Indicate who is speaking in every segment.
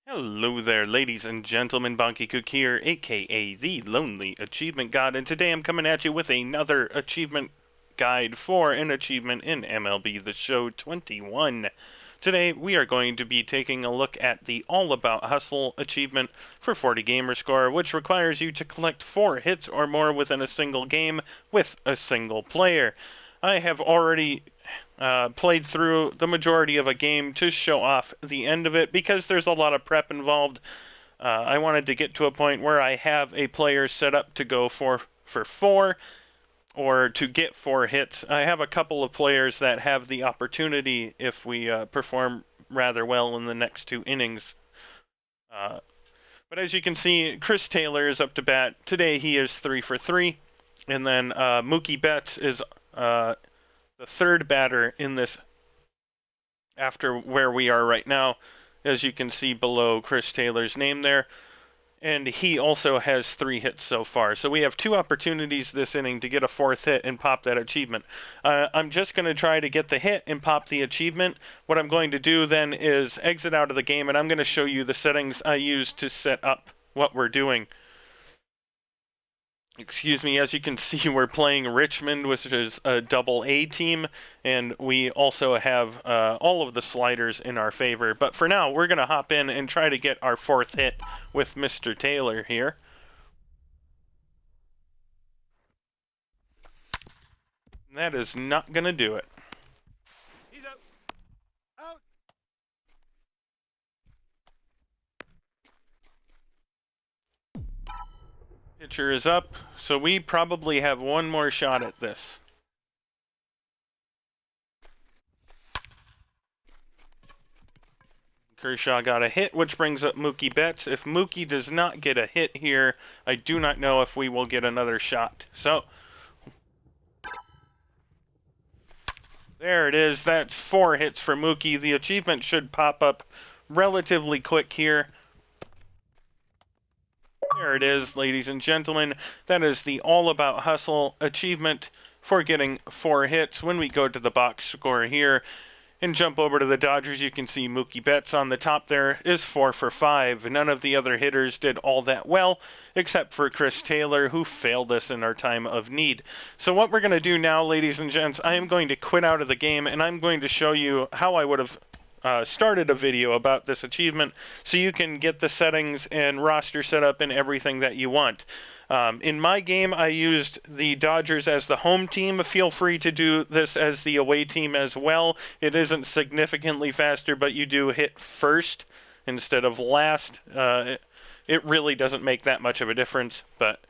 Speaker 1: Hello there, ladies and gentlemen. Bonkekook here, aka the Lonely Achievement God, and today I'm coming at you with another achievement guide for an achievement in MLB The Show 21. Today we are going to be taking a look at the All About Hustle achievement for 40 gamer score, which requires you to collect 4 hits or more within a single game with a single player. I have already played through the majority of a game to show off the end of it because there's a lot of prep involved. I wanted to get to a point where I have a player set up to go for 4 or to get 4 hits. I have a couple of players that have the opportunity if we perform rather well in the next 2 innings. But as you can see, Chris Taylor is up to bat. Today he is 3 for 3. And then Mookie Betts is the third batter in this after where we are right now, as you can see below Chris Taylor's name there. And he also has 3 hits so far. So we have 2 opportunities this inning to get a 4th hit and pop that achievement. I'm just going to try to get the hit and pop the achievement. What I'm going to do then is exit out of the game, and I'm going to show you the settings I use to set up what we're doing. Excuse me, as you can see, we're playing Richmond, which is a double-A team, and we also have all of the sliders in our favor. But for now, we're going to hop in and try to get our 4th hit with Mr. Taylor here. And that is not going to do it.
Speaker 2: He's out. Out.
Speaker 1: Pitcher is up, so we probably have one more shot at this. Kershaw got a hit, which brings up Mookie Betts. If Mookie does not get a hit here, I do not know if we will get another shot. So, there it is. That's 4 hits for Mookie. The achievement should pop up relatively quick here. There it is, ladies and gentlemen. That is the All About Hustle achievement for getting 4 hits. When we go to the box score here and jump over to the Dodgers, you can see Mookie Betts on the top there is 4 for 5. None of the other hitters did all that well, except for Chris Taylor, who failed us in our time of need. So what we're going to do now, ladies and gents, I am going to quit out of the game, and I'm going to show you how I would have started a video about this achievement so you can get the settings and roster set up and everything that you want. In my game, I used the Dodgers as the home team. Feel free to do this as the away team as well. It isn't significantly faster, but you do hit first instead of last. It really doesn't make that much of a difference, but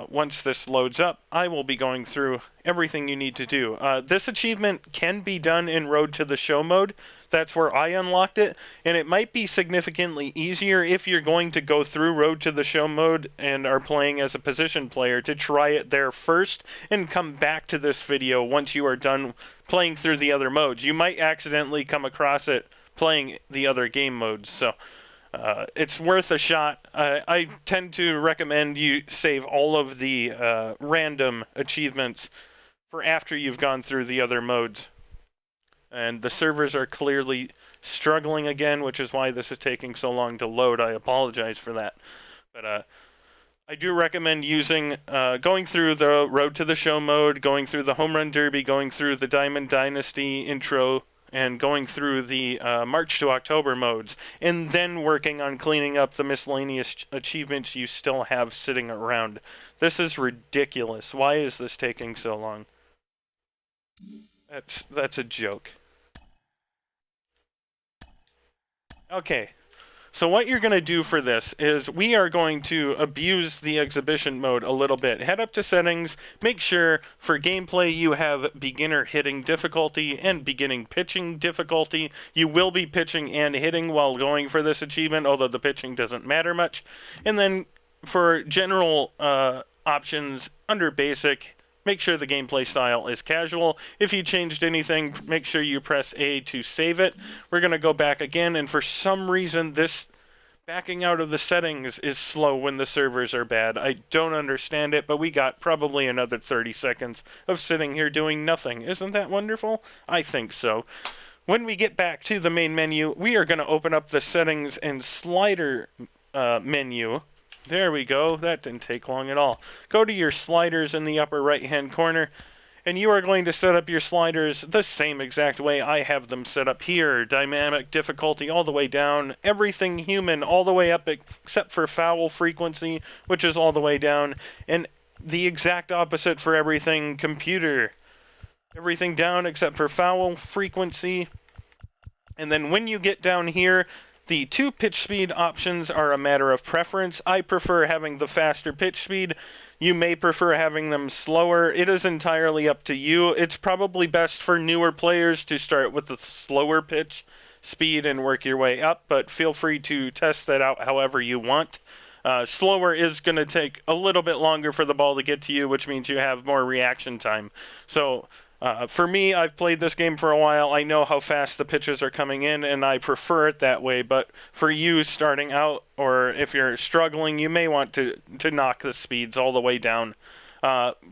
Speaker 1: once this loads up, I will be going through everything you need to do. This achievement can be done in Road to the Show mode. That's where I unlocked it, and it might be significantly easier if you're going to go through Road to the Show mode and are playing as a position player to try it there first and come back to this video once you are done playing through the other modes. You might accidentally come across it playing the other game modes, so it's worth a shot. I tend to recommend you save all of the random achievements for after you've gone through the other modes. And the servers are clearly struggling again, which is why this is taking so long to load. I apologize for that. But I do recommend using, going through the Road to the Show mode, going through the Home Run Derby, going through the Diamond Dynasty intro, and going through the March to October modes, and then working on cleaning up the miscellaneous achievements you still have sitting around. This is ridiculous. Why is this taking so long? That's a joke. Okay, so what you're going to do for this is we are going to abuse the exhibition mode a little bit. Head up to settings, make sure for gameplay you have beginner hitting difficulty and beginning pitching difficulty. You will be pitching and hitting while going for this achievement, although the pitching doesn't matter much. And then for general options under basic, make sure the gameplay style is casual. If you changed anything, make sure you press A to save it. We're going to go back again, and for some reason this backing out of the settings is slow when the servers are bad. I don't understand it, but we got probably another 30 seconds of sitting here doing nothing. Isn't that wonderful? I think so. when we get back to the main menu, we are going to open up the settings and slider menu. There we go. That didn't take long at all. Go to your sliders in the upper right-hand corner, and you are going to set up your sliders the same exact way I have them set up here. Dynamic difficulty all the way down, everything human all the way up except for foul frequency, which is all the way down, and the exact opposite for everything computer. Everything down except for foul frequency. And then when you get down here, the 2 pitch speed options are a matter of preference. I prefer having the faster pitch speed. You may prefer having them slower. It is entirely up to you. It's probably best for newer players to start with the slower pitch speed and work your way up, but feel free to test that out however you want. Slower is going to take a little bit longer for the ball to get to you, which means you have more reaction time. So for me, I've played this game for a while. I know how fast the pitches are coming in, and I prefer it that way. But for you starting out, or if you're struggling, you may want to knock the speeds all the way down.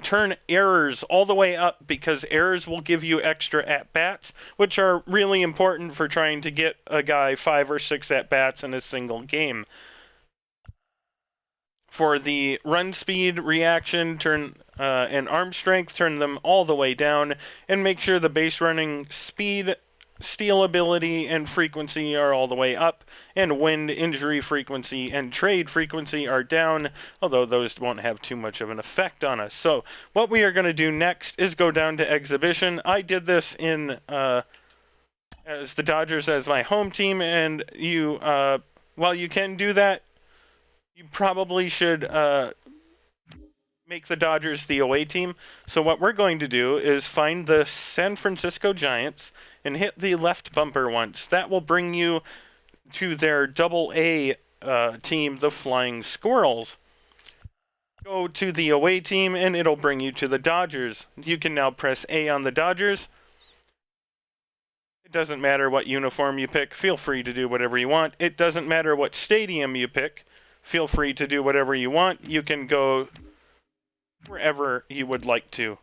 Speaker 1: Turn errors all the way up, because errors will give you extra at-bats, which are really important for trying to get a guy 5 or 6 at-bats in a single game. For the run speed, reaction, and arm strength, turn them all the way down, and make sure the base running speed, steal ability, and frequency are all the way up, and wind, injury frequency, and trade frequency are down, although those won't have too much of an effect on us. So what we are going to do next is go down to exhibition. I did this in as the Dodgers as my home team, and you while you can do that, you probably should make the Dodgers the away team. So what we're going to do is find the San Francisco Giants and hit the left bumper once. That will bring you to their Double-A team, the Flying Squirrels. Go to the away team and it'll bring you to the Dodgers. You can now press A on the Dodgers. It doesn't matter what uniform you pick. Feel free to do whatever you want. It doesn't matter what stadium you pick. Feel free to do whatever you want. You can go wherever you would like to.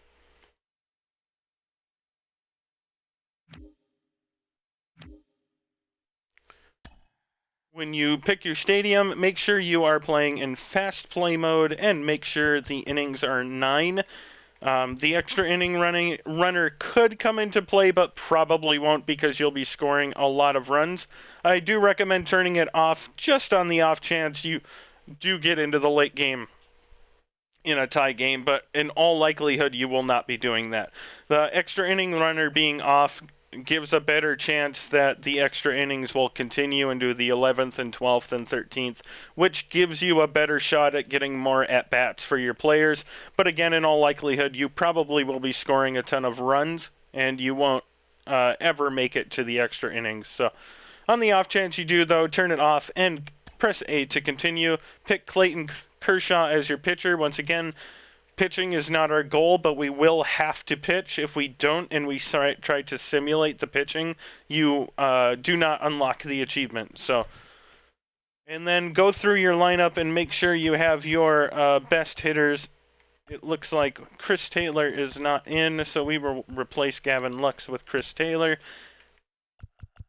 Speaker 1: When you pick your stadium, make sure you are playing in fast play mode and make sure the innings are 9. The extra inning runner could come into play, but probably won't, because you'll be scoring a lot of runs. I do recommend turning it off just on the off chance you do get into the late game in a tie game, but in all likelihood you will not be doing that. The extra inning runner being off gives a better chance that the extra innings will continue into the 11th and 12th and 13th, which gives you a better shot at getting more at-bats for your players. But again, in all likelihood, you probably will be scoring a ton of runs, and you won't ever make it to the extra innings. So on the off chance you do, though, turn it off and press A to continue. Pick Clayton Kershaw as your pitcher. Once again, pitching is not our goal, but we will have to pitch. If we don't and we try to simulate the pitching, you do not unlock the achievement. So, and then go through your lineup and make sure you have your best hitters. It looks like Chris Taylor is not in, so we will replace Gavin Lux with Chris Taylor,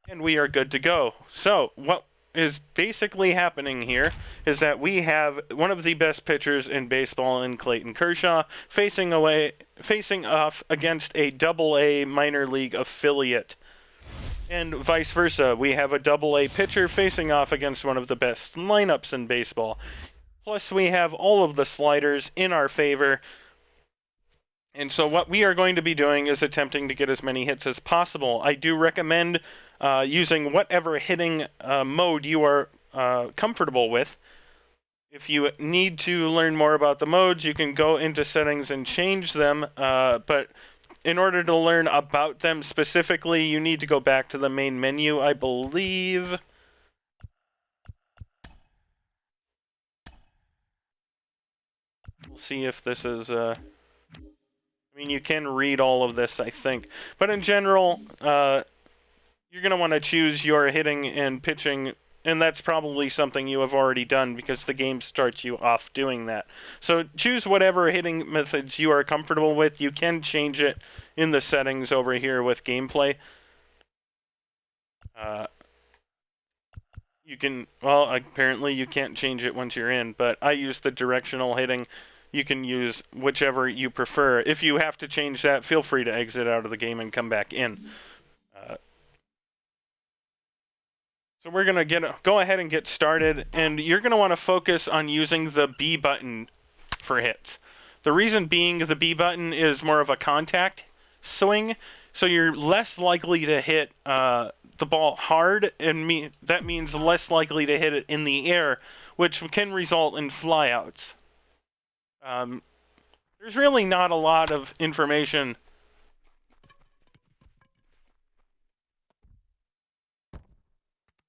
Speaker 1: and we are good to go. So, what is basically happening here is that we have one of the best pitchers in baseball in Clayton Kershaw facing off against a Double-A minor league affiliate, and vice versa. We have a Double-A pitcher facing off against one of the best lineups in baseball. Plus, we have all of the sliders in our favor. And so what we are going to be doing is attempting to get as many hits as possible. I do recommend using whatever hitting mode you are comfortable with. If you need to learn more about the modes, you can go into settings and change them. But in order to learn about them specifically, you need to go back to the main menu, I believe. We'll see if this is... I mean, you can read all of this, I think. But in general, you're going to want to choose your hitting and pitching, and that's probably something you have already done because the game starts you off doing that. So choose whatever hitting methods you are comfortable with. You can change it in the settings over here with gameplay. You can, well, apparently you can't change it once you're in, but I use the directional hitting. You can use whichever you prefer. If you have to change that, feel free to exit out of the game and come back in. So we're going to go ahead and get started, and you're going to want to focus on using the B button for hits. The reason being the B button is more of a contact swing, so you're less likely to hit the ball hard, and that means less likely to hit it in the air, which can result in flyouts. There's really not a lot of information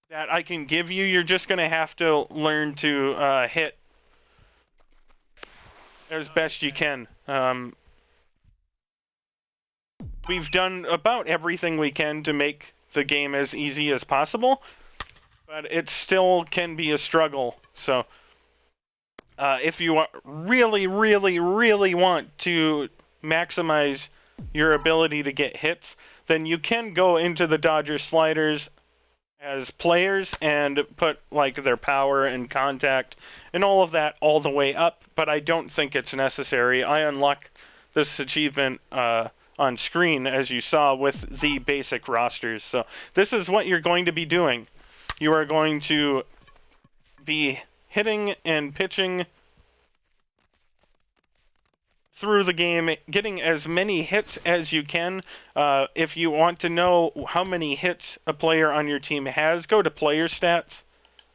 Speaker 1: that I can give you. You're just going to have to learn to hit as best you can. We've done about everything we can to make the game as easy as possible, but it still can be a struggle. So if you really, really, really want to maximize your ability to get hits, then you can go into the Dodger sliders as players and put like their power and contact and all of that all the way up, but I don't think it's necessary. I unlocked this achievement on screen, as you saw, with the basic rosters. So this is what you're going to be doing. You are going to be hitting and pitching through the game, getting as many hits as you can. If you want to know how many hits a player on your team has, go to player stats,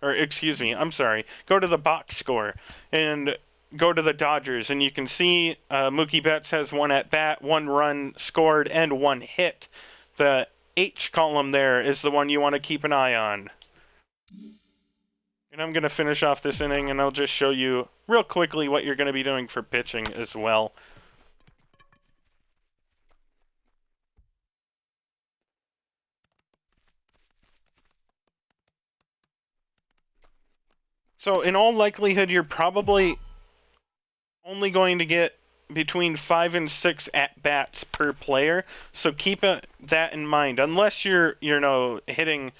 Speaker 1: or excuse me, I'm sorry, go to the box score and go to the Dodgers, and you can see Mookie Betts has 1 at bat, 1 run scored, and 1 hit. The H column there is the one you want to keep an eye on. And I'm going to finish off this inning, and I'll just show you real quickly what you're going to be doing for pitching as well. So in all likelihood, you're probably only going to get between 5 and 6 at-bats per player. So keep that in mind. Unless you're hitting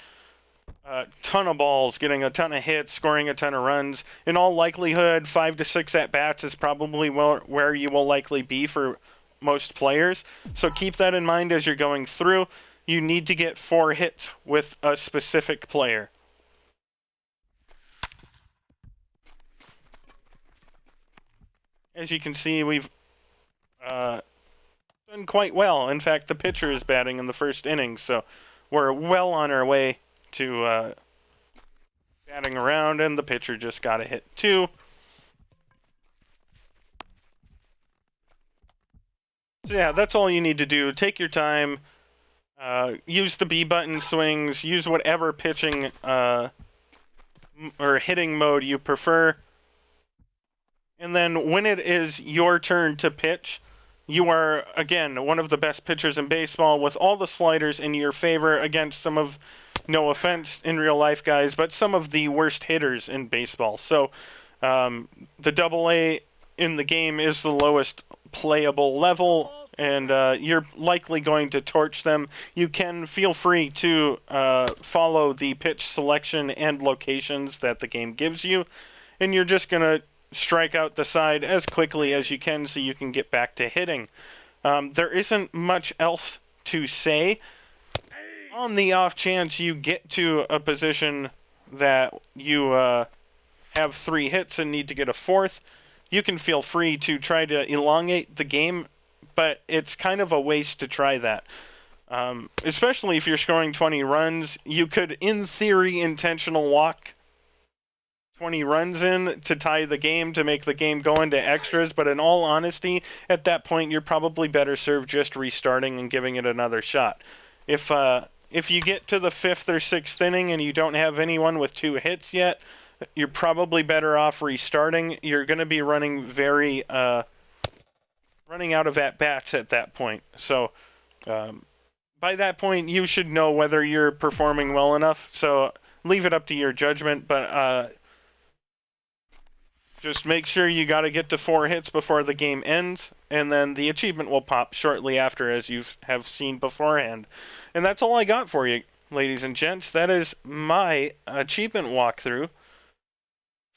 Speaker 1: a ton of balls, getting a ton of hits, scoring a ton of runs. In all likelihood, 5 to 6 at-bats is probably where you will likely be for most players. So keep that in mind as you're going through. You need to get 4 hits with a specific player. As you can see, we've done quite well. In fact, the pitcher is batting in the first inning, so we're well on our way to batting around, and the pitcher just got a hit too. So yeah, that's all you need to do. Take your time. Use the B button swings. Use whatever pitching or hitting mode you prefer. And then when it is your turn to pitch, you are, again, one of the best pitchers in baseball with all the sliders in your favor against some of, no offense in real life, guys, but some of the worst hitters in baseball. So the AA in the game is the lowest playable level, and you're likely going to torch them. You can feel free to follow the pitch selection and locations that the game gives you, and you're just going to strike out the side as quickly as you can so you can get back to hitting. There isn't much else to say. On the off chance you get to a position that you have 3 hits and need to get a 4th, you can feel free to try to elongate the game, but it's kind of a waste to try that. Especially if you're scoring 20 runs, you could, in theory, intentional walk 20 runs in to tie the game, to make the game go into extras, but in all honesty, at that point, you're probably better served just restarting and giving it another shot. If you get to the 5th or 6th inning and you don't have anyone with 2 hits yet, you're probably better off restarting. You're going to be running running out of at-bats at that point. So by that point, you should know whether you're performing well enough. So leave it up to your judgment, but just make sure you got to get to 4 hits before the game ends, and then the achievement will pop shortly after, as you have seen beforehand. And that's all I got for you. ladies and gents, that is my achievement walkthrough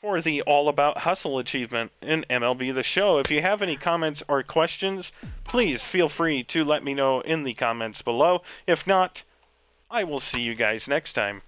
Speaker 1: for the All About Hustle achievement in MLB The Show. If you have any comments or questions, please feel free to let me know in the comments below. If not, I will see you guys next time.